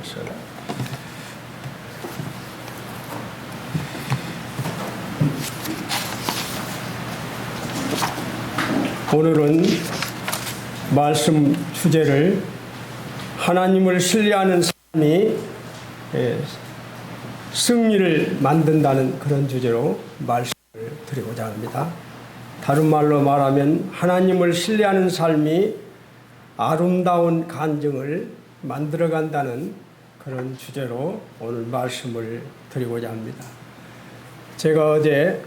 그래서 오늘은 말씀 주제를 하나님을 신뢰하는 삶이 승리를 만든다는 그런 주제로 말씀을 드리고자 합니다. 다른 말로 말하면 하나님을 신뢰하는 삶이 아름다운 간증을 만들어간다는 그런 주제로 오늘 말씀을 드리고자 합니다. 제가 어제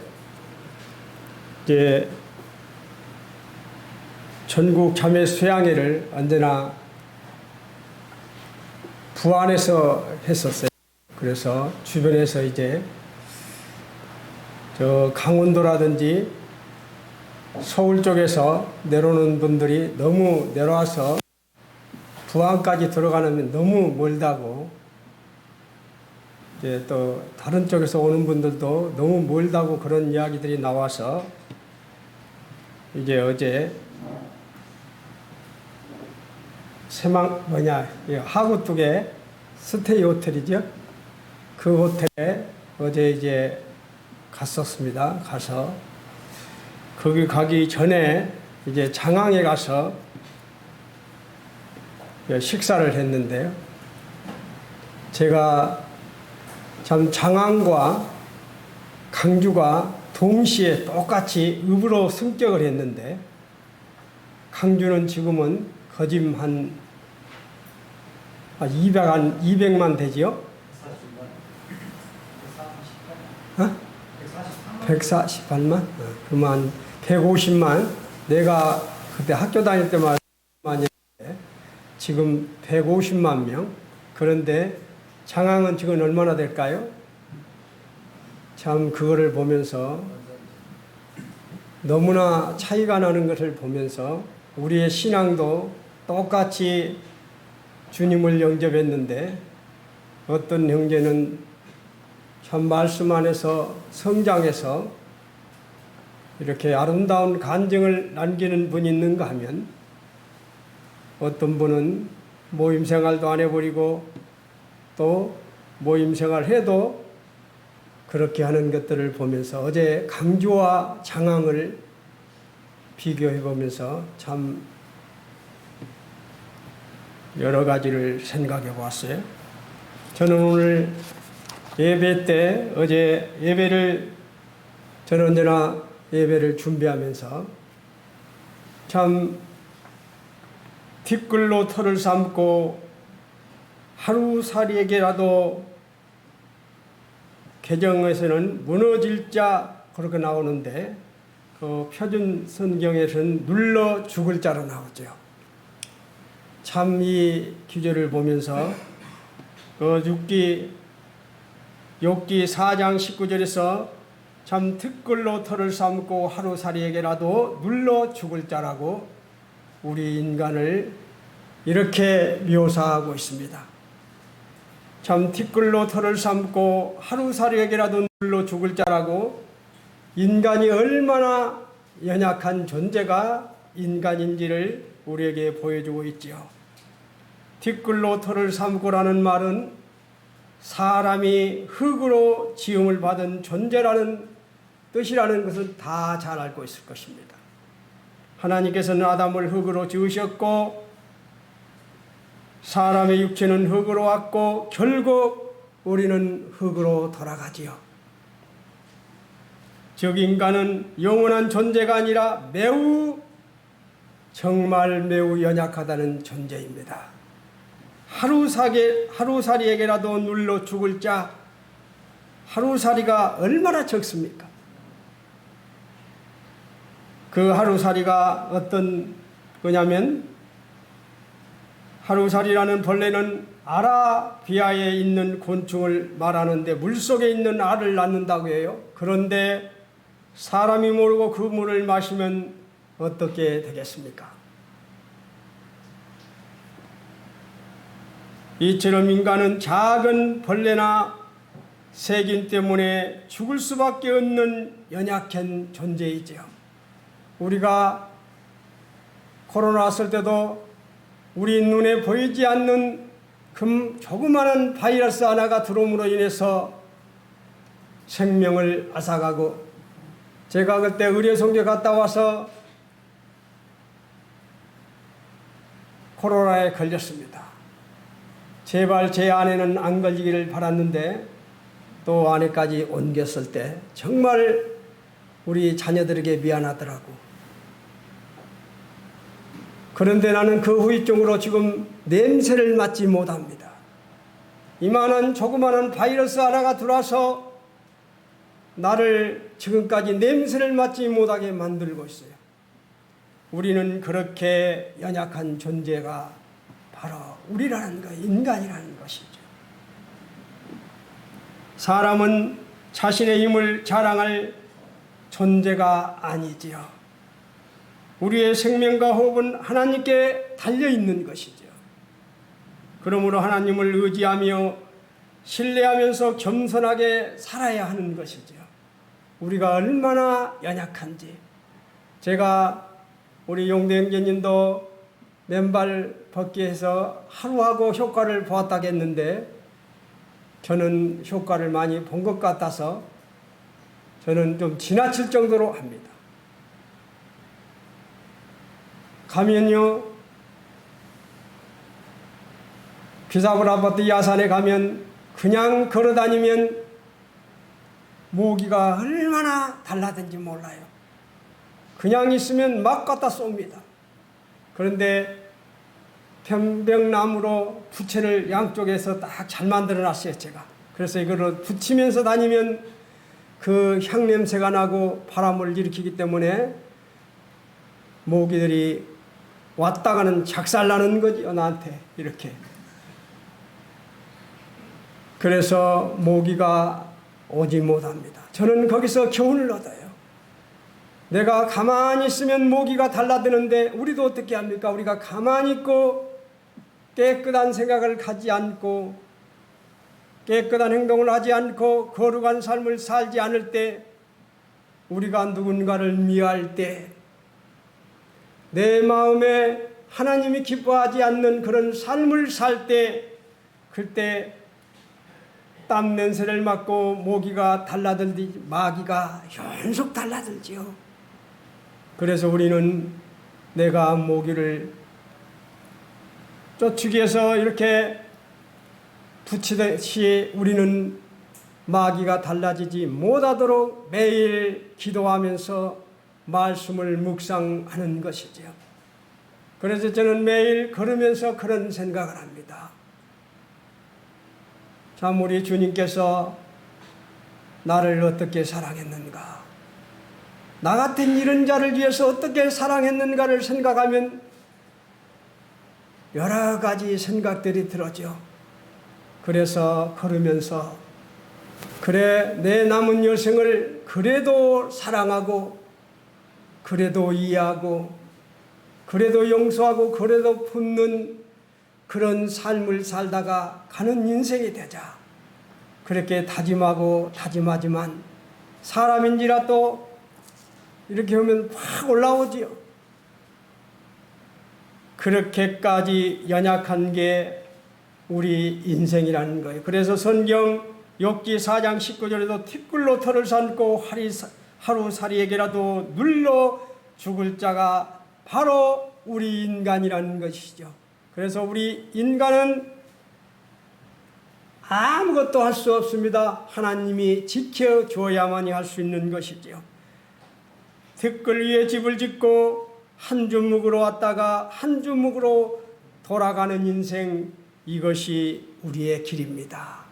전국 자매 수양회를 언제나 부안에서 했었어요. 그래서 주변에서 저 강원도라든지 서울 쪽에서 내려오는 분들이 너무 내려와서 부안까지 들어가면 너무 멀다고, 또 다른 쪽에서 오는 분들도 너무 멀다고 그런 이야기들이 나와서 어제 하구 쪽에 스테이 호텔이죠. 그 호텔에 어제 갔었습니다. 가서 거기 가기 전에 장항에 가서 식사를 했는데요. 제가 참 장항과 강주가 동시에 똑같이 읍으로 승격을 했는데, 강주는 지금은 거짐 한 200만 되지요? 148만? 그러면 150만. 내가 그때 학교 다닐 때만 지금 150만 명. 그런데 장항은 지금 얼마나 될까요? 참 그거를 보면서 너무나 차이가 나는 것을 보면서 우리의 신앙도 똑같이 주님을 영접했는데, 어떤 형제는 참 말씀 안에서 성장해서 이렇게 아름다운 간증을 남기는 분이 있는가 하면, 어떤 분은 모임 생활도 안 해버리고 또 모임 생활 해도 그렇게 하는 것들을 보면서 어제 강주와 장항을 비교해 보면서 참 여러 가지를 생각해 보았어요. 저는 오늘 예배 때 어제 저는 언제나 예배를 준비하면서 참 뒷글로 털을 삶고 하루살이에게라도, 개정에서는 무너질 자 그렇게 나오는데 그 표준 성경에서는 눌러 죽을 자로 나오죠. 참 이 기절을 보면서 그 욥기 4장 19절에서 참 뒷글로 털을 삶고 하루살이에게라도 눌러 죽을 자라고 우리 인간을 이렇게 묘사하고 있습니다. 참 뒷글로 털을 삶고 하루살이에게라도 눌러 죽을 자라고, 인간이 얼마나 연약한 존재가 인간인지를 우리에게 보여주고 있지요. 뒷글로 털을 삶고라는 말은 사람이 흙으로 지음을 받은 존재라는 뜻이라는 것을 다 잘 알고 있을 것입니다. 하나님께서는 아담을 흙으로 지으셨고 사람의 육체는 흙으로 왔고 결국 우리는 흙으로 돌아가지요. 즉 인간은 영원한 존재가 아니라 정말 매우 연약하다는 존재입니다. 하루살이에게라도 눌러 죽을 자, 하루살이가 얼마나 적습니까? 그 하루살이가 어떤 거냐면, 하루살이라는 벌레는 아라비아에 있는 곤충을 말하는데 물속에 있는 알을 낳는다고 해요. 그런데 사람이 모르고 그 물을 마시면 어떻게 되겠습니까? 이처럼 인간은 작은 벌레나 세균 때문에 죽을 수밖에 없는 연약한 존재이지요. 우리가 코로나 왔을 때도 우리 눈에 보이지 않는 조그마한 바이러스 하나가 들어옴으로 인해서 생명을 앗아가고, 제가 그때 의료선교 갔다 와서 코로나에 걸렸습니다. 제발 제 아내는 안 걸리기를 바랐는데 또 아내까지 옮겼을 때 정말 우리 자녀들에게 미안하더라고. 그런데 나는 그 후유증으로 지금 냄새를 맡지 못합니다. 이만한 조그마한 바이러스 하나가 들어와서 나를 지금까지 냄새를 맡지 못하게 만들고 있어요. 우리는 그렇게 연약한 존재가 바로 우리라는 거, 인간이라는 것이죠. 사람은 자신의 힘을 자랑할 존재가 아니지요. 우리의 생명과 호흡은 하나님께 달려있는 것이죠. 그러므로 하나님을 의지하며 신뢰하면서 겸손하게 살아야 하는 것이죠. 우리가 얼마나 연약한지. 제가 우리 용대 형제님도 맨발 벗기해서 하루하고 효과를 보았다고 했는데 저는 효과를 많이 본 것 같아서 저는 좀 지나칠 정도로 합니다. 가면요, 비사불 아파트 야산에 가면 그냥 걸어다니면 모기가 얼마나 달라든지 몰라요. 그냥 있으면 막 갖다 쏩니다. 그런데 편백나무로 부채를 양쪽에서 딱 잘 만들어 놨어요, 제가. 그래서 이거를 붙이면서 다니면 그 향냄새가 나고 바람을 일으키기 때문에 모기들이 왔다가는 작살나는 거지요, 나한테. 이렇게. 그래서 모기가 오지 못합니다. 저는 거기서 교훈을 얻어요. 내가 가만히 있으면 모기가 달라드는데 우리도 어떻게 합니까? 우리가 가만히 있고 깨끗한 생각을 가지 않고 깨끗한 행동을 하지 않고 거룩한 삶을 살지 않을 때, 우리가 누군가를 미워할 때, 내 마음에 하나님이 기뻐하지 않는 그런 삶을 살 때, 그때 땀 냄새를 맡고 모기가 달라들지, 마귀가 연속 달라들지요. 그래서 우리는 내가 모기를 쫓기 위해서 이렇게 붙이듯이 우리는 마귀가 달라지지 못하도록 매일 기도하면서 말씀을 묵상하는 것이죠. 그래서 저는 매일 걸으면서 그런 생각을 합니다. 참, 우리 주님께서 나를 어떻게 사랑했는가, 나 같은 이런 자를 위해서 어떻게 사랑했는가를 생각하면 여러 가지 생각들이 들어죠. 그래서 걸으면서 그래, 내 남은 여생을 그래도 사랑하고 그래도 이해하고 그래도 용서하고 그래도 품는 그런 삶을 살다가 가는 인생이 되자, 그렇게 다짐하고 다짐하지만 사람인지라 또 이렇게 하면 확 올라오지요. 그렇게까지 연약한 게 우리 인생이라는 거예요. 그래서 성경 욥기 4장 19절에도 티끌로 털을 삼고 하루살이에게라도 눌러 죽을 자가 바로 우리 인간이라는 것이죠. 그래서 우리 인간은 아무것도 할 수 없습니다. 하나님이 지켜줘야만이 할 수 있는 것이죠. 티끌 위에 집을 짓고 한 주먹으로 왔다가 한 주먹으로 돌아가는 인생, 이것이 우리의 길입니다.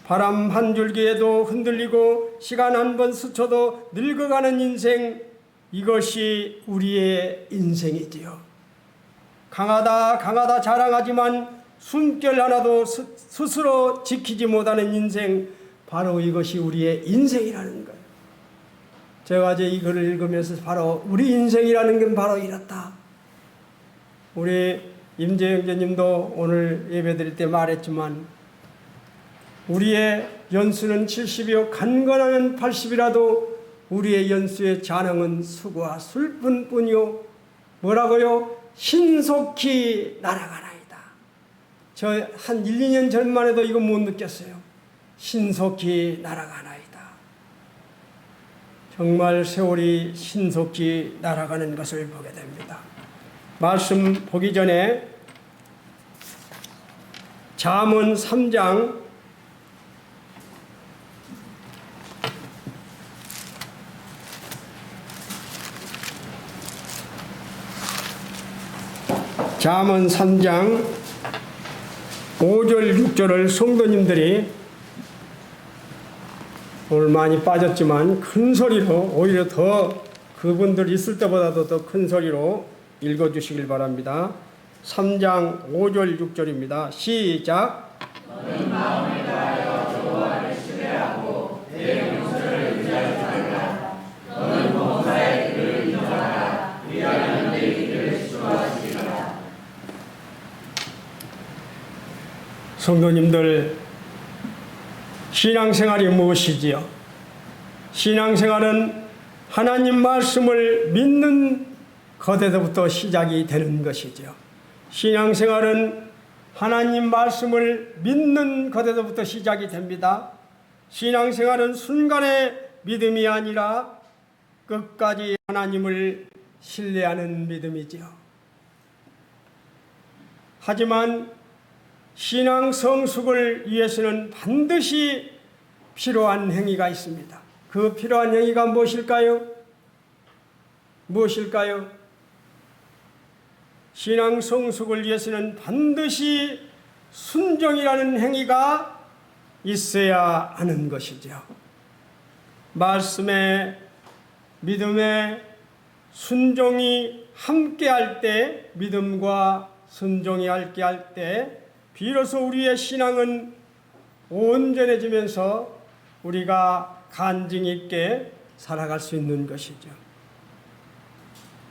바람 한 줄기에도 흔들리고 시간 한 번 스쳐도 늙어가는 인생, 이것이 우리의 인생이지요. 강하다 자랑하지만 숨결 하나도 스스로 지키지 못하는 인생, 바로 이것이 우리의 인생이라는 거예요. 제가 이제 이 글을 읽으면서 바로 우리 인생이라는 건 바로 이렇다. 우리 임재 형제님도 오늘 예배 드릴 때 말했지만, 우리의 연수는 70이요 간건하면 80이라도 우리의 연수의 잔흥은 수고와 술뿐뿐이요 뭐라고요? 신속히 날아가나이다. 저 한 1, 2년 전만 해도 이거 못 느꼈어요. 신속히 날아가나이다. 정말 세월이 신속히 날아가는 것을 보게 됩니다. 말씀 보기 전에 잠언 3장 5절 6절을 성도님들이 오늘 많이 빠졌지만 큰 소리로, 오히려 더 그분들 있을 때보다도 더 큰 소리로 읽어주시길 바랍니다. 3장 5절 6절입니다. 시작. 너는 마음을 다하여 여호와를 신뢰하고 내 용서를 의지하지 말라. 너는 범사의 길을 인정하라. 위하여 내 길을 수고하시리라. 성도님들, 신앙생활이 무엇이지요? 신앙생활은 하나님 말씀을 믿는 것에서부터 시작이 되는 것이죠. 신앙생활은 하나님 말씀을 믿는 것에서부터 시작이 됩니다. 신앙생활은 순간의 믿음이 아니라 끝까지 하나님을 신뢰하는 믿음이지요. 하지만 신앙 성숙을 위해서는 반드시 필요한 행위가 있습니다. 그 필요한 행위가 무엇일까요? 무엇일까요? 신앙 성숙을 위해서는 반드시 순종이라는 행위가 있어야 하는 것이죠. 말씀에 믿음에 순종이 함께할 때, 믿음과 순종이 함께할 때 비로소 우리의 신앙은 온전해지면서 우리가 간증 있게 살아갈 수 있는 것이죠.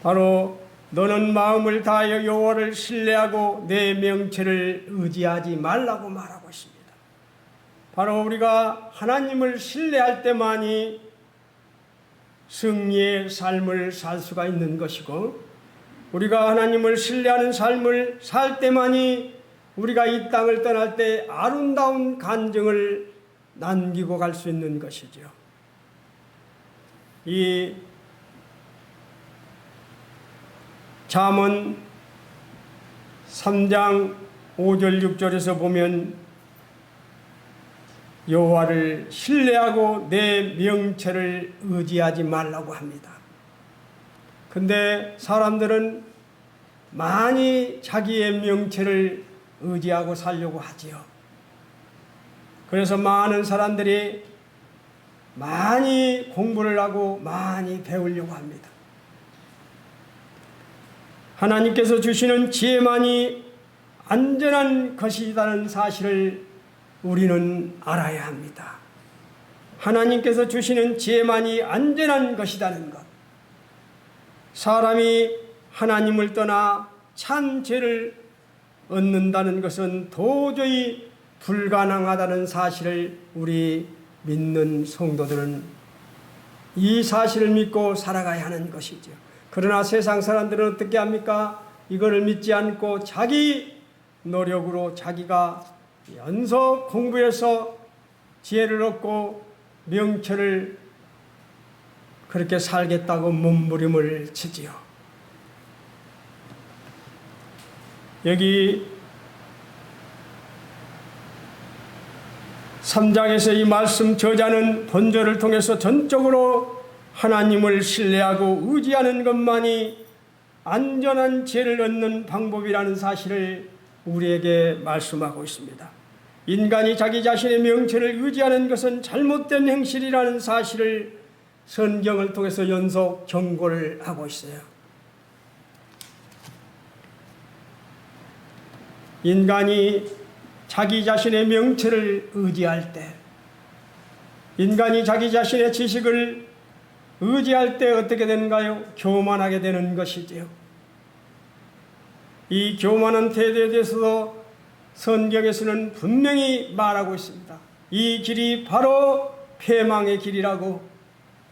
바로 너는 마음을 다하여 여호와를 신뢰하고 내 명체를 의지하지 말라고 말하고 있습니다. 바로 우리가 하나님을 신뢰할 때만이 승리의 삶을 살 수가 있는 것이고, 우리가 하나님을 신뢰하는 삶을 살 때만이 우리가 이 땅을 떠날 때 아름다운 간증을 남기고 갈 수 있는 것이죠. 이 잠언 3장 5절 6절에서 보면 여호와를 신뢰하고 내 명체를 의지하지 말라고 합니다. 근데 사람들은 많이 자기의 명체를 의지하고 살려고 하지요. 그래서 많은 사람들이 많이 공부를 하고 많이 배우려고 합니다. 하나님께서 주시는 지혜만이 안전한 것이라는 사실을 우리는 알아야 합니다. 하나님께서 주시는 지혜만이 안전한 것이라는 것. 사람이 하나님을 떠나 참 죄를 얻는다는 것은 도저히 불가능하다는 사실을 우리 믿는 성도들은 이 사실을 믿고 살아가야 하는 것이죠. 그러나 세상 사람들은 어떻게 합니까? 이거를 믿지 않고 자기 노력으로 자기가 연속 공부해서 지혜를 얻고 명철을 그렇게 살겠다고 몸부림을 치지요. 여기 3장에서 이 말씀 저자는 본절을 통해서 전적으로 하나님을 신뢰하고 의지하는 것만이 안전한 지혜를 얻는 방법이라는 사실을 우리에게 말씀하고 있습니다. 인간이 자기 자신의 명체를 의지하는 것은 잘못된 행실이라는 사실을 성경을 통해서 연속 경고를 하고 있어요. 인간이 자기 자신의 명체를 의지할 때, 인간이 자기 자신의 지식을 의지할 때 어떻게 되는가요? 교만하게 되는 것이지요. 이 교만한 태도에 대해서도 성경에서는 분명히 말하고 있습니다. 이 길이 바로 패망의 길이라고,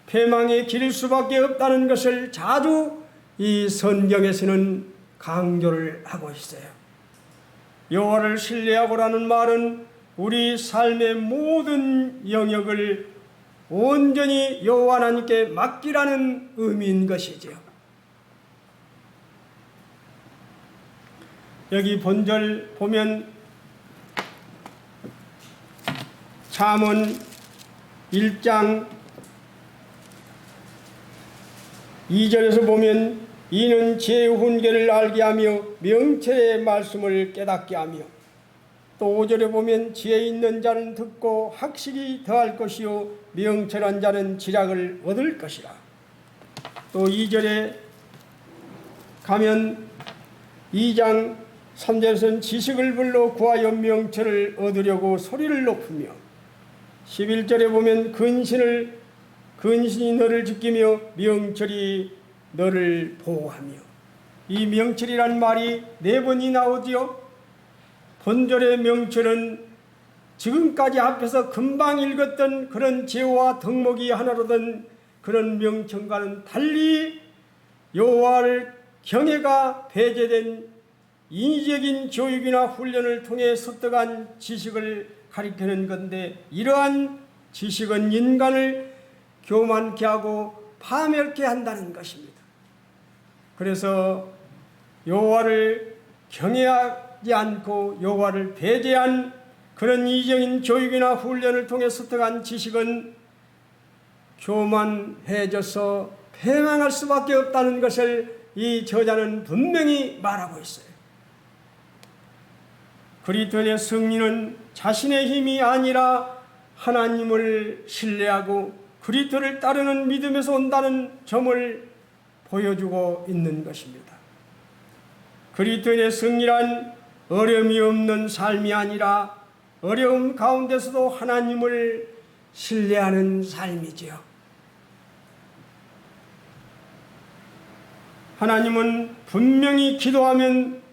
패망의 길일 수밖에 없다는 것을 자주 이 성경에서는 강조를 하고 있어요. 여호와를 신뢰하고라는 말은 우리 삶의 모든 영역을 온전히 여호와 하나님께 맡기라는 의미인 것이지요. 여기 본절 보면 잠언 1장 2절에서 보면 이는 지혜의 훈계를 알게 하며 명철의 말씀을 깨닫게 하며, 또 5절에 보면 지혜 있는 자는 듣고 학식이 더할 것이요 명철한 자는 지략을 얻을 것이라. 또 2절에 가면 2장 3절에서는 지식을 불러 구하여 명철을 얻으려고 소리를 높으며, 11절에 보면 근신이 너를 지키며 명철이 너를 보호하며. 이 명철이란 말이 4번이 나오지요. 본절의 명철은 지금까지 앞에서 금방 읽었던 그런 지혜와 덕목이 하나로 된 그런 명철과는 달리 여호와를 경외가 배제된 인위적인 교육이나 훈련을 통해 습득한 지식을 가리키는 건데, 이러한 지식은 인간을 교만케 하고 파멸케 한다는 것입니다. 그래서 여호와를 경외하지 않고 여호와를 배제한 그런 이적인 교육이나 훈련을 통해 습득한 지식은 교만해져서 패망할 수밖에 없다는 것을 이 저자는 분명히 말하고 있어요. 그리스도인의 승리는 자신의 힘이 아니라 하나님을 신뢰하고 그리스도를 따르는 믿음에서 온다는 점을 보여주고 있는 것입니다. 그리스도인의 승리란 어려움이 없는 삶이 아니라 어려움 가운데서도 하나님을 신뢰하는 삶이지요. 하나님은 분명히 기도하면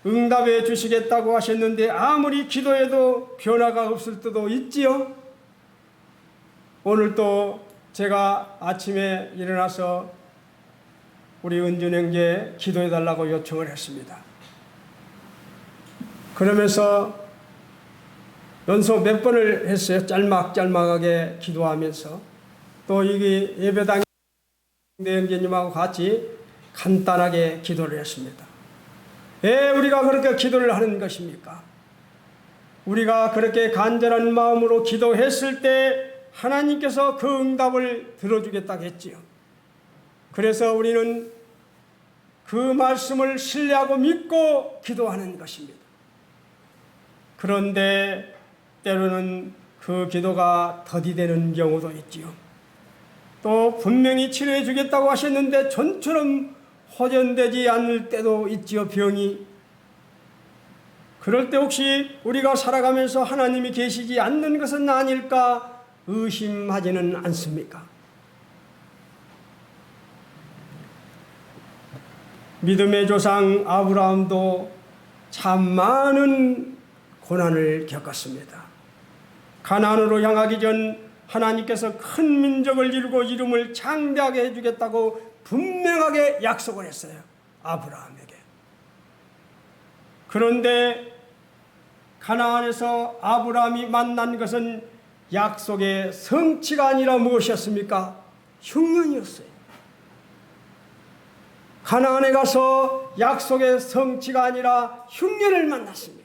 응답해 주시겠다고 하셨는데 아무리 기도해도 변화가 없을 때도 있지요. 오늘 또 제가 아침에 일어나서 우리 은준 형제 기도해 달라고 요청을 했습니다. 그러면서 연속 몇 번을 했어요. 짤막짤막하게 기도하면서. 또 여기 예배당에 형제님하고 같이 간단하게 기도를 했습니다. 왜 우리가 그렇게 기도를 하는 것입니까? 우리가 그렇게 간절한 마음으로 기도했을 때 하나님께서 그 응답을 들어주겠다고 했지요. 그래서 우리는 그 말씀을 신뢰하고 믿고 기도하는 것입니다. 그런데 때로는 그 기도가 더디되는 경우도 있지요. 또 분명히 치료해 주겠다고 하셨는데 전처럼 호전되지 않을 때도 있지요, 병이. 그럴 때 혹시 우리가 살아가면서 하나님이 계시지 않는 것은 아닐까 의심하지는 않습니까? 믿음의 조상 아브라함도 참 많은 고난을 겪었습니다. 가나안으로 향하기 전 하나님께서 큰 민족을 이루고 이름을 창대하게 해주겠다고 분명하게 약속을 했어요, 아브라함에게. 그런데 가나안에서 아브라함이 만난 것은 약속의 성취가 아니라 무엇이었습니까? 흉년이었어요. 가나안에 가서 약속의 성취가 아니라 흉년을 만났습니다.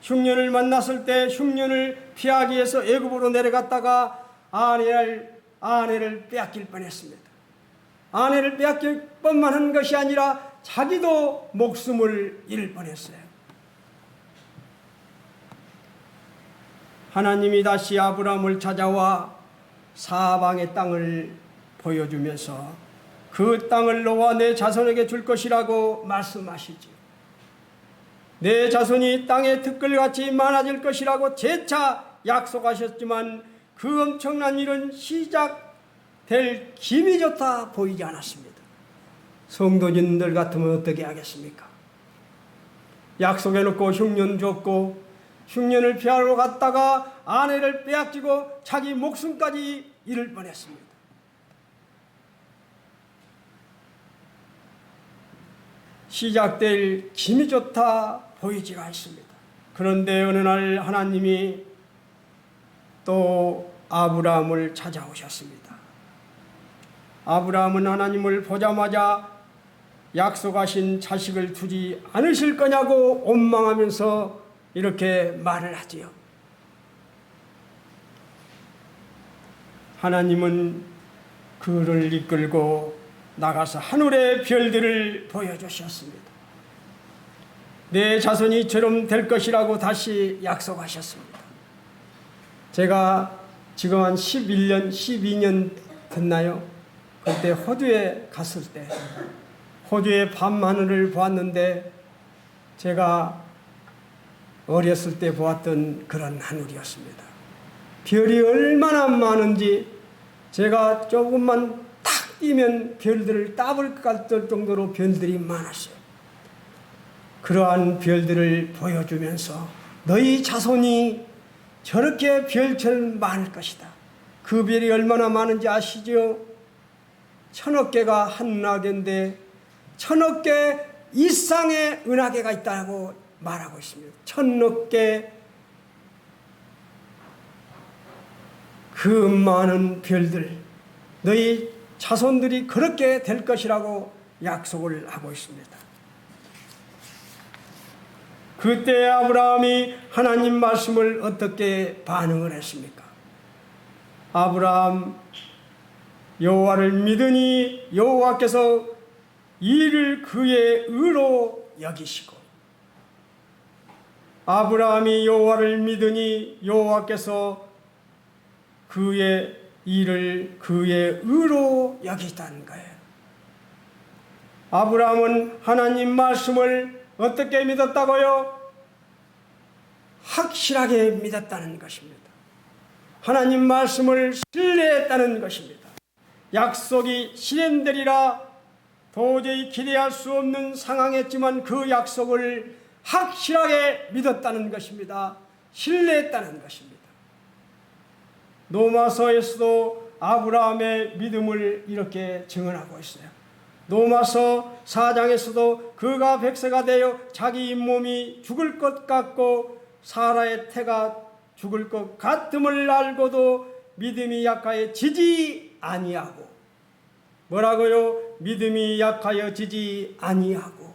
흉년을 만났을 때 흉년을 피하기 위해서 애굽으로 내려갔다가 아내를 빼앗길 뻔했습니다. 아내를 빼앗길 뻔만 한 것이 아니라 자기도 목숨을 잃을 뻔했어요. 하나님이 다시 아브라함을 찾아와 사방의 땅을 보여주면서 그 땅을 너와 내 자손에게 줄 것이라고 말씀하시지. 내 자손이 땅의 들끓같이 많아질 것이라고 재차 약속하셨지만 그 엄청난 일은 시작될 기미조차 보이지 않았습니다. 성도진들 같으면 어떻게 하겠습니까? 약속해놓고 흉년 줬고 흉년을 피하러 갔다가 아내를 빼앗기고 자기 목숨까지 잃을 뻔했습니다. 시작될 기미조차 보이지가 않습니다. 그런데 어느 날 하나님이 또 아브라함을 찾아오셨습니다. 아브라함은 하나님을 보자마자 약속하신 자식을 두지 않으실 거냐고 원망하면서 이렇게 말을 하지요. 하나님은 그를 이끌고 나가서 하늘의 별들을 보여주셨습니다. 내 자손이 이처럼 될 것이라고 다시 약속하셨습니다. 제가 지금 한 11년, 12년 됐나요? 그때 호주에 갔을 때 호주의 밤하늘을 보았는데 제가 어렸을 때 보았던 그런 하늘이었습니다. 별이 얼마나 많은지 제가 조금만 탁 뛰면 별들을 따볼 것 같을 정도로 별들이 많았어요. 그러한 별들을 보여주면서 너희 자손이 저렇게 별처럼 많을 것이다. 그 별이 얼마나 많은지 아시죠? 1000억 개가 한 은하계인데 1000억 개 이상의 은하계가 있다고 말하고 있습니다. 1000억 개 그 많은 별들, 너희 자손들이 그렇게 될 것이라고 약속을 하고 있습니다. 그때 아브라함이 하나님 말씀을 어떻게 반응을 했습니까? 아브라함 여호와를 믿으니 여호와께서 이를 그의 의로 여기시고, 아브라함이 여호와를 믿으니 여호와께서 그의 일을 그의 의로 여기다는 거예요. 아브라함은 하나님 말씀을 어떻게 믿었다고요? 확실하게 믿었다는 것입니다. 하나님 말씀을 신뢰했다는 것입니다. 약속이 실현되리라 도저히 기대할 수 없는 상황이었지만 그 약속을 확실하게 믿었다는 것입니다. 신뢰했다는 것입니다. 로마서에서도 아브라함의 믿음을 이렇게 증언하고 있어요. 로마서 4장에서도 그가 100세가 되어 자기 몸이 죽을 것 같고 사라의 태가 죽을 것 같음을 알고도 믿음이 약하여 지지 아니하고, 뭐라고요? 믿음이 약하여 지지 아니하고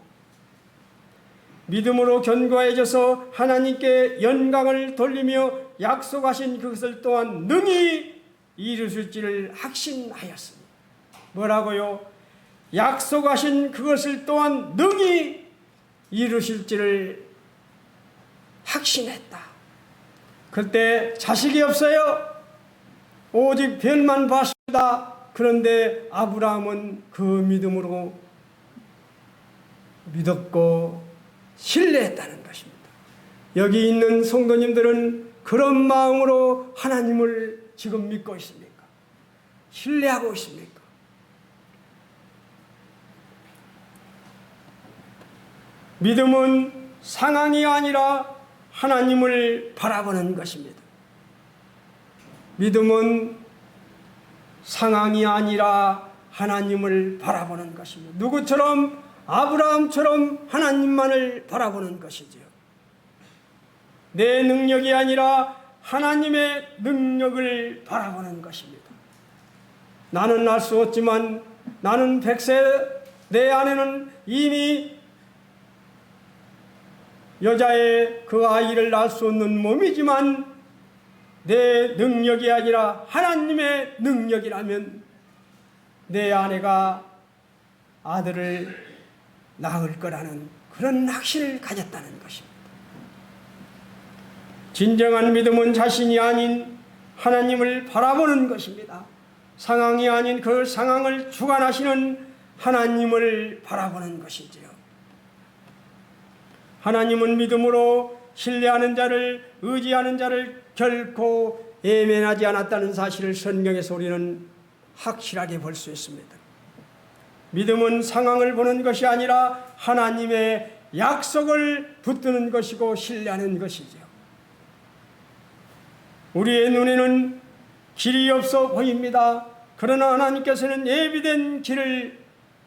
믿음으로 견고해져서 하나님께 영광을 돌리며 약속하신 그것을 또한 능히 이루실지를 확신하였으니, 뭐라고요? 약속하신 그것을 또한 능히 이루실지를 확신했다. 그때 자식이 없어요. 오직 별만 봤습니다. 그런데 아브라함은 그 믿음으로 믿었고 신뢰했다는 것입니다. 여기 있는 성도님들은 그런 마음으로 하나님을 지금 믿고 있습니까? 신뢰하고 있습니까? 믿음은 상황이 아니라 하나님을 바라보는 것입니다. 믿음은 상황이 아니라 하나님을 바라보는 것입니다. 누구처럼? 아브라함처럼 하나님만을 바라보는 것이지요. 내 능력이 아니라 하나님의 능력을 바라보는 것입니다. 나는 알 수 없지만 나는 100세, 내 아내는 이미 여자의 그 아이를 낳을 수 없는 몸이지만 내 능력이 아니라 하나님의 능력이라면 내 아내가 아들을 낳을 거라는 그런 확신을 가졌다는 것입니다. 진정한 믿음은 자신이 아닌 하나님을 바라보는 것입니다. 상황이 아닌 그 상황을 주관하시는 하나님을 바라보는 것이지요. 하나님은 믿음으로 신뢰하는 자를, 의지하는 자를 결코 예면하지 않았다는 사실을 성경에서 우리는 확실하게 볼 수 있습니다. 믿음은 상황을 보는 것이 아니라 하나님의 약속을 붙드는 것이고 신뢰하는 것이죠. 우리의 눈에는 길이 없어 보입니다. 그러나 하나님께서는 예비된 길을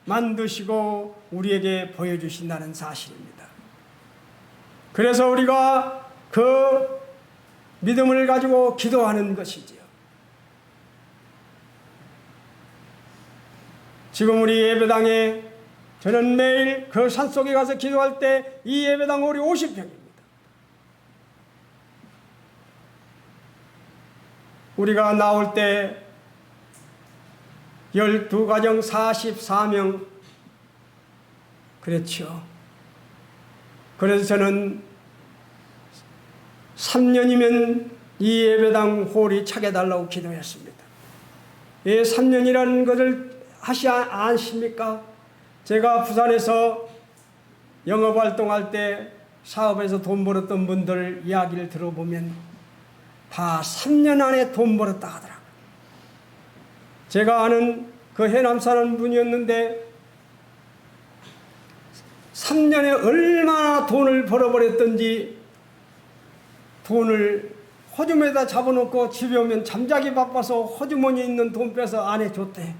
만드시고 우리에게 보여주신다는 사실입니다. 그래서 우리가 그 믿음을 가지고 기도하는 것이지요. 지금 우리 예배당에 저는 매일 그 산속에 가서 기도할 때 이 예배당 우리 50평입니다. 우리가 나올 때 12가정 44명 그렇죠. 그래서 저는 3년이면 이 예배당 홀이 차게 달라고 기도했습니다. 이 3년이라는 것을 아십니까? 제가 부산에서 영업활동할 때 사업에서 돈 벌었던 분들 이야기를 들어보면 다 3년 안에 돈 벌었다 하더라고요. 제가 아는 그 해남 사는 분이었는데 3년에 얼마나 돈을 벌어버렸던지 돈을 호주머니에다 잡아놓고 집에 오면 잠자기 바빠서 호주머니에 있는 돈 빼서 아내 줬대.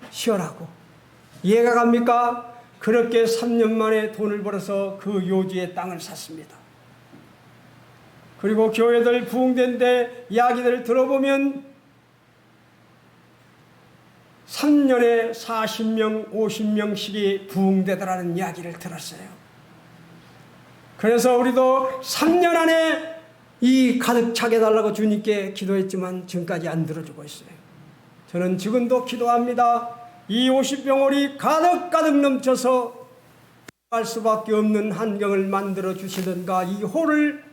쉬어라고. 이해가 갑니까? 그렇게 3년 만에 돈을 벌어서 그 요지의 땅을 샀습니다. 그리고 교회들 부흥된 데 이야기들을 들어보면 3년에 40명, 50명씩이 부흥되더라는 이야기를 들었어요. 그래서 우리도 3년 안에 이 가득 차게 달라고 주님께 기도했지만 지금까지 안 들어주고 있어요. 저는 지금도 기도합니다. 이 50병홀이 가득 넘쳐서 갈 수밖에 없는 환경을 만들어 주시든가 이 홀을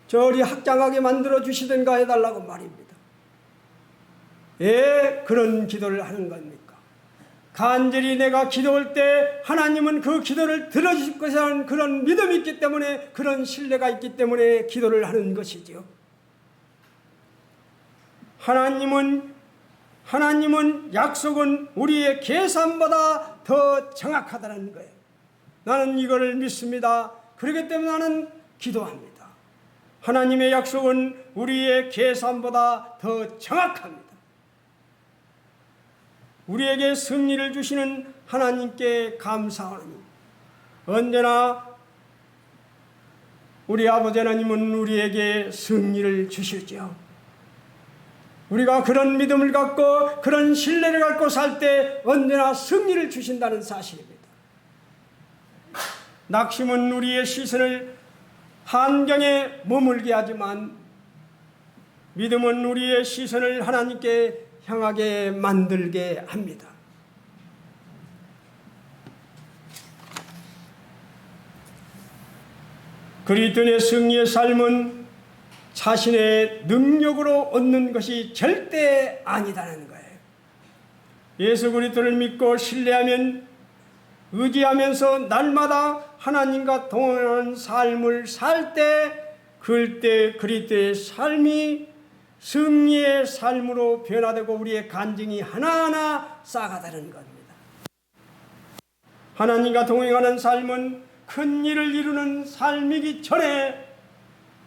저리 확장하게 만들어 주시든가 해달라고 말입니다. 왜 그런 기도를 하는 겁니까? 간절히 내가 기도할 때 하나님은 그 기도를 들어주실 것이라는 그런 믿음이 있기 때문에 그런 신뢰가 있기 때문에 기도를 하는 것이지요. 하나님은 약속은 우리의 계산보다 더 정확하다는 거예요. 나는 이거를 믿습니다. 그렇기 때문에 나는 기도합니다. 하나님의 약속은 우리의 계산보다 더 정확합니다. 우리에게 승리를 주시는 하나님께 감사하노니 언제나 우리 아버지 하나님은 우리에게 승리를 주시죠. 우리가 그런 믿음을 갖고 그런 신뢰를 갖고 살 때 언제나 승리를 주신다는 사실입니다. 낙심은 우리의 시선을 환경에 머물게 하지만 믿음은 우리의 시선을 하나님께 향하게 만들게 합니다. 그리스도인의 승리의 삶은 자신의 능력으로 얻는 것이 절대 아니다는 거예요. 예수 그리스도를 믿고 신뢰하면 의지하면서 날마다 하나님과 동행하는 삶을 살 때 그때 그리스도의 삶이 승리의 삶으로 변화되고 우리의 간증이 하나하나 쌓아가다는 겁니다. 하나님과 동행하는 삶은 큰 일을 이루는 삶이기 전에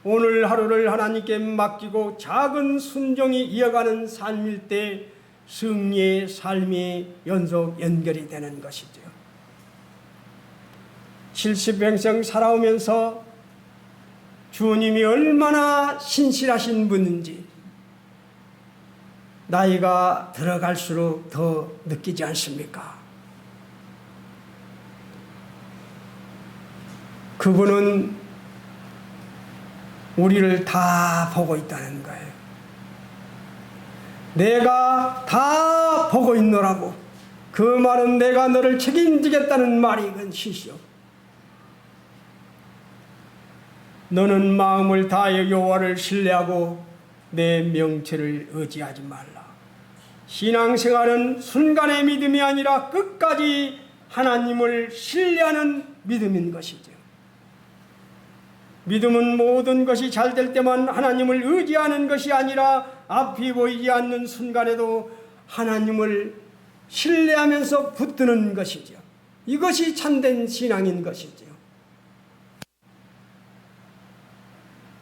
오늘 하루를 하나님께 맡기고 작은 순종이 이어가는 삶일 때 승리의 삶이 연결이 되는 것이죠. 70평생 살아오면서 주님이 얼마나 신실하신 분인지 나이가 들어갈수록 더 느끼지 않습니까? 그분은 우리를 다 보고 있다는 거예요. 내가 다 보고 있노라고. 그 말은 내가 너를 책임지겠다는 말이 것이시오. 너는 마음을 다하여 여호와를 신뢰하고 내 명체를 의지하지 말라. 신앙생활은 순간의 믿음이 아니라 끝까지 하나님을 신뢰하는 믿음인 것이죠. 믿음은 모든 것이 잘 될 때만 하나님을 의지하는 것이 아니라 앞이 보이지 않는 순간에도 하나님을 신뢰하면서 붙드는 것이죠. 이것이 참된 신앙인 것이죠.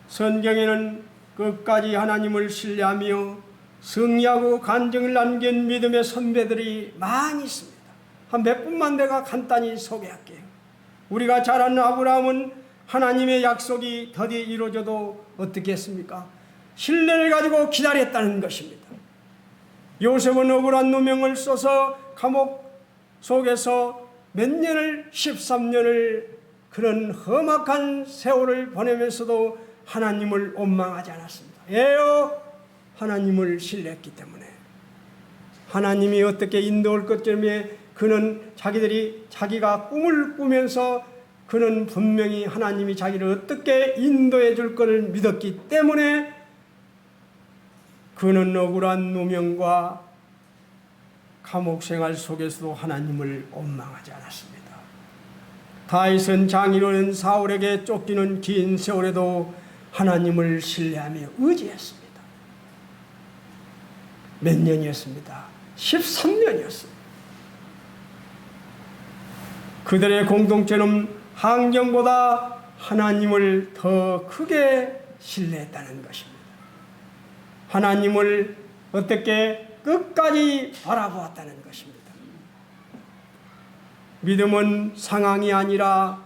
성경에는 끝까지 하나님을 신뢰하며 승리하고 간증을 남긴 믿음의 선배들이 많이 있습니다. 한 몇 분만 내가 간단히 소개할게요. 우리가 잘 아는 아브라함은 하나님의 약속이 더디 이루어져도 어떻게 했습니까? 신뢰를 가지고 기다렸다는 것입니다. 요셉은 억울한 누명을 써서 감옥 속에서 몇 년을 13년을 그런 험악한 세월을 보내면서도 하나님을 원망하지 않았습니다. 왜요? 하나님을 신뢰했기 때문에. 하나님이 어떻게 인도할 것 때문에 그는 자기가 꿈을 꾸면서 그는 분명히 하나님이 자기를 어떻게 인도해 줄 것을 믿었기 때문에 그는 억울한 누명과 감옥 생활 속에서도 하나님을 원망하지 않았습니다. 다윗은 장인어른 사울에게 쫓기는 긴 세월에도 하나님을 신뢰하며 의지했습니다. 몇 년이었습니다. 13년이었습니다. 그들의 공동체는 환경보다 하나님을 더 크게 신뢰했다는 것입니다. 하나님을 어떻게 끝까지 바라보았다는 것입니다. 믿음은 상황이 아니라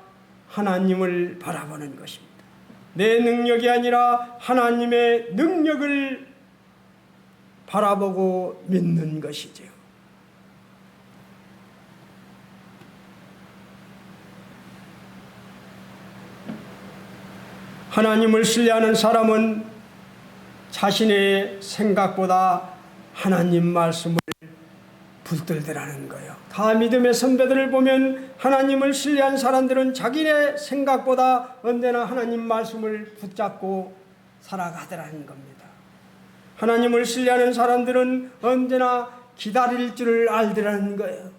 하나님을 바라보는 것입니다. 내 능력이 아니라 하나님의 능력을 바라보고 믿는 것이죠. 하나님을 신뢰하는 사람은 자신의 생각보다 하나님 말씀을 붙들더라는 거예요. 다 믿음의 선배들을 보면 하나님을 신뢰한 사람들은 자기네 생각보다 언제나 하나님 말씀을 붙잡고 살아가더라는 겁니다. 하나님을 신뢰하는 사람들은 언제나 기다릴 줄을 알더라는 거예요.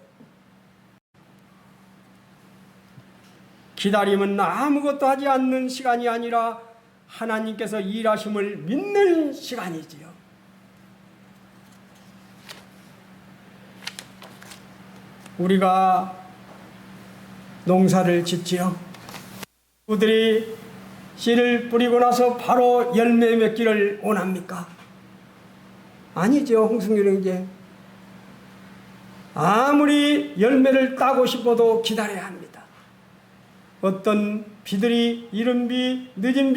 기다림은 아무것도 하지 않는 시간이 아니라 하나님께서 일하심을 믿는 시간이지요. 우리가 농사를 짓지요. 그들이 씨를 뿌리고 나서 바로 열매 맺기를 원합니까? 아니죠, 홍승규 형제. 아무리 열매를 따고 싶어도 기다려야 합니다. 어떤 비들이 이른 비, 늦은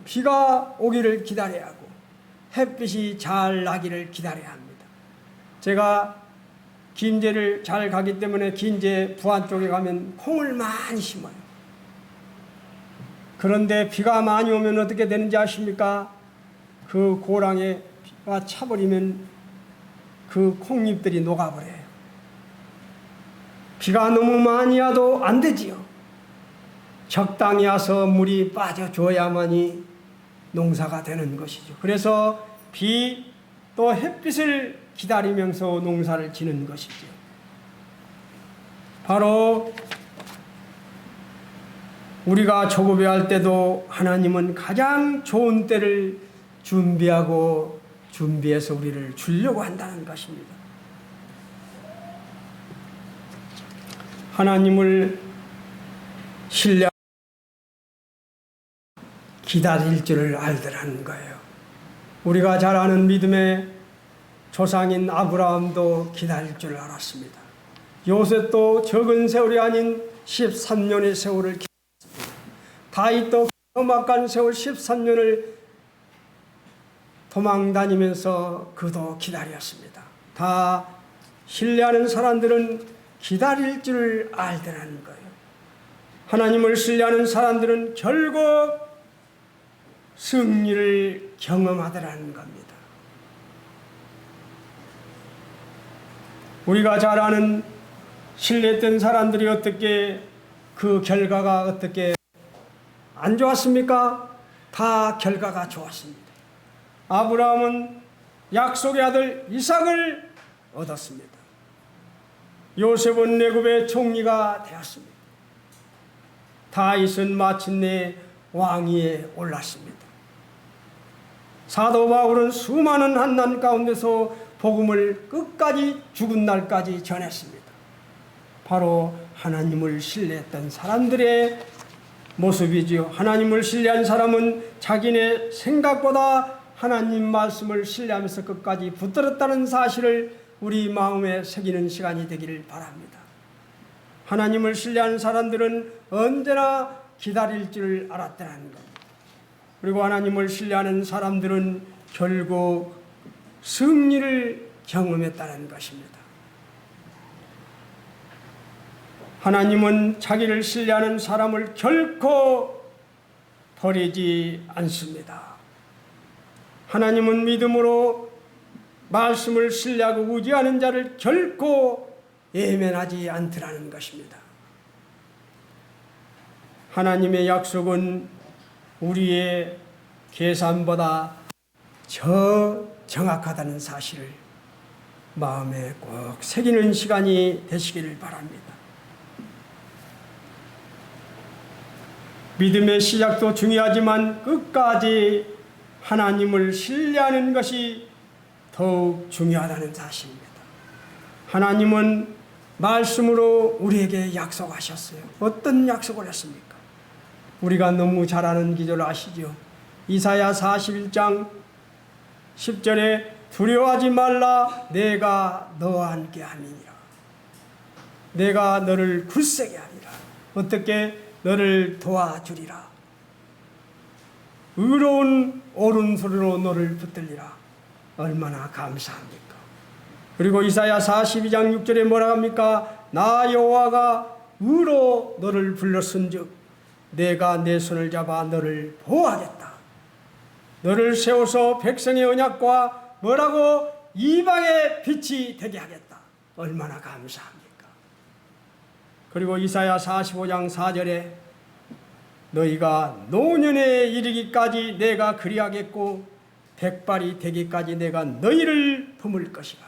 비가 오기를 기다려야 하고 햇빛이 잘 나기를 기다려야 합니다. 제가 김제를 잘 가기 때문에 김제 부안 쪽에 가면 콩을 많이 심어요. 그런데 비가 많이 오면 어떻게 되는지 아십니까? 그 고랑에 비가 차버리면 그 콩잎들이 녹아버려요. 비가 너무 많이 와도 안 되지요. 적당히 와서 물이 빠져줘야만이 농사가 되는 것이죠. 그래서 비 또 햇빛을 기다리면서 농사를 지는 것이죠. 바로 우리가 조급해할 때도 하나님은 가장 좋은 때를 준비해서 우리를 주려고 한다는 것입니다. 하나님을 신뢰 기다릴 줄을 알더라는 거예요. 우리가 잘 아는 믿음의 조상인 아브라함도 기다릴 줄 알았습니다. 요셉도 적은 세월이 아닌 13년의 세월을 기다렸습니다. 다윗도 험악한 세월 13년을 도망다니면서 그도 기다렸습니다. 다 신뢰하는 사람들은 기다릴 줄을 알더라는 거예요. 하나님을 신뢰하는 사람들은 결국 승리를 경험하더라는 겁니다. 우리가 잘 아는 신뢰했던 사람들이 어떻게 그 결과가 어떻게 안 좋았습니까? 다 결과가 좋았습니다. 아브라함은 약속의 아들 이삭을 얻었습니다. 요셉은 애굽의 총리가 되었습니다. 다윗은 마침내 왕위에 올랐습니다. 사도 바울은 수많은 환난 가운데서 복음을 끝까지 죽은 날까지 전했습니다. 바로 하나님을 신뢰했던 사람들의 모습이지요. 하나님을 신뢰한 사람은 자기네 생각보다 하나님 말씀을 신뢰하면서 끝까지 붙들었다는 사실을 우리 마음에 새기는 시간이 되기를 바랍니다. 하나님을 신뢰하는 사람들은 언제나 기다릴 줄 알았다는 것. 그리고 하나님을 신뢰하는 사람들은 결국 승리를 경험했다는 것입니다. 하나님은 자기를 신뢰하는 사람을 결코 버리지 않습니다. 하나님은 믿음으로 말씀을 신뢰하고 의지하는 자를 결코 예면하지 않더라는 것입니다. 하나님의 약속은 우리의 계산보다 더 정확하다는 사실을 마음에 꼭 새기는 시간이 되시기를 바랍니다. 믿음의 시작도 중요하지만 끝까지 하나님을 신뢰하는 것이 더욱 중요하다는 사실입니다. 하나님은 말씀으로 우리에게 약속하셨어요. 어떤 약속을 했습니까? 우리가 너무 잘 아는 기절 아시죠? 이사야 41장 10절에 두려워하지 말라 내가 너와 함께 함이니라. 내가 너를 굳세게 하리라. 어떻게? 너를 도와주리라. 의로운 오른손으로 너를 붙들리라. 얼마나 감사합니까? 그리고 이사야 42장 6절에 뭐라 합니까? 나 여호와가 의로 너를 불렀은즉 내가 내 손을 잡아 너를 보호하겠다. 너를 세워서 백성의 언약과 뭐라고? 이방의 빛이 되게 하겠다. 얼마나 감사합니까? 그리고 이사야 45장 4절에 너희가 노년에 이르기까지 내가 그리하겠고 백발이 되기까지 내가 너희를 품을 것이라.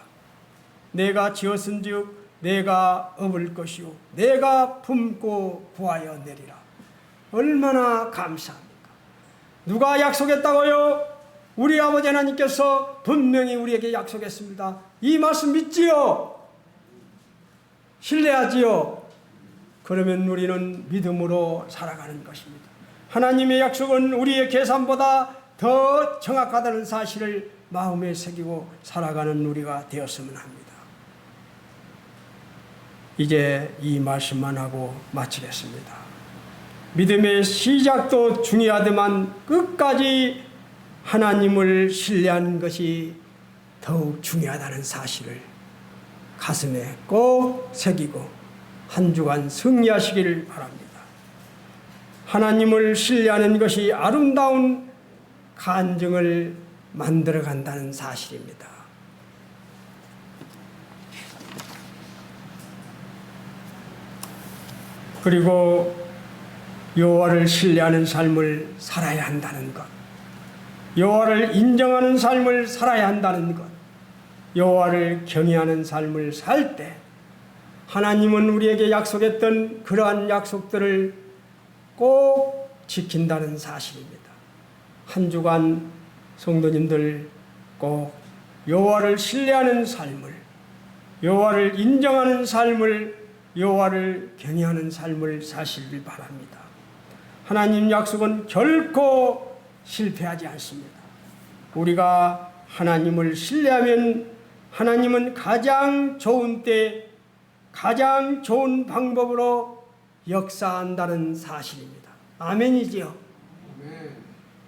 내가 지었은즉 내가 업을 것이요 내가 품고 구하여 내리라. 얼마나 감사합니까? 누가 약속했다고요? 우리 아버지 하나님께서 분명히 우리에게 약속했습니다. 이 말씀 믿지요? 신뢰하지요? 그러면 우리는 믿음으로 살아가는 것입니다. 하나님의 약속은 우리의 계산보다 더 정확하다는 사실을 마음에 새기고 살아가는 우리가 되었으면 합니다. 이제 이 말씀만 하고 마치겠습니다. 믿음의 시작도 중요하지만 끝까지 하나님을 신뢰하는 것이 더욱 중요하다는 사실을 가슴에 꼭 새기고 한 주간 승리하시기를 바랍니다. 하나님을 신뢰하는 것이 아름다운 간증을 만들어간다는 사실입니다. 그리고 여호와를 신뢰하는 삶을 살아야 한다는 것, 여호와를 인정하는 삶을 살아야 한다는 것, 여호와를 경외하는 삶을 살 때 하나님은 우리에게 약속했던 그러한 약속들을 꼭 지킨다는 사실입니다. 한 주간 성도님들 꼭 여호와를 신뢰하는 삶을, 여호와를 인정하는 삶을, 여호와를 경외하는 삶을 사시길 바랍니다. 하나님 약속은 결코 실패하지 않습니다. 우리가 하나님을 신뢰하면 하나님은 가장 좋은 때 가장 좋은 방법으로 역사한다는 사실입니다. 아멘이지요?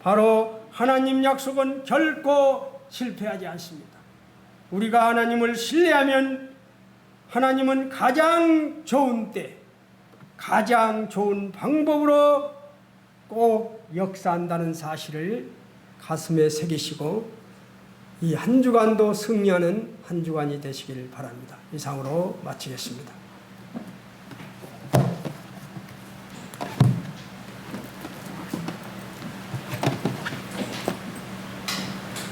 바로 하나님 약속은 결코 실패하지 않습니다. 우리가 하나님을 신뢰하면 하나님은 가장 좋은 때 가장 좋은 방법으로 꼭 역사한다는 사실을 가슴에 새기시고 이 한 주간도 승리하는 한 주간이 되시길 바랍니다. 이상으로 마치겠습니다.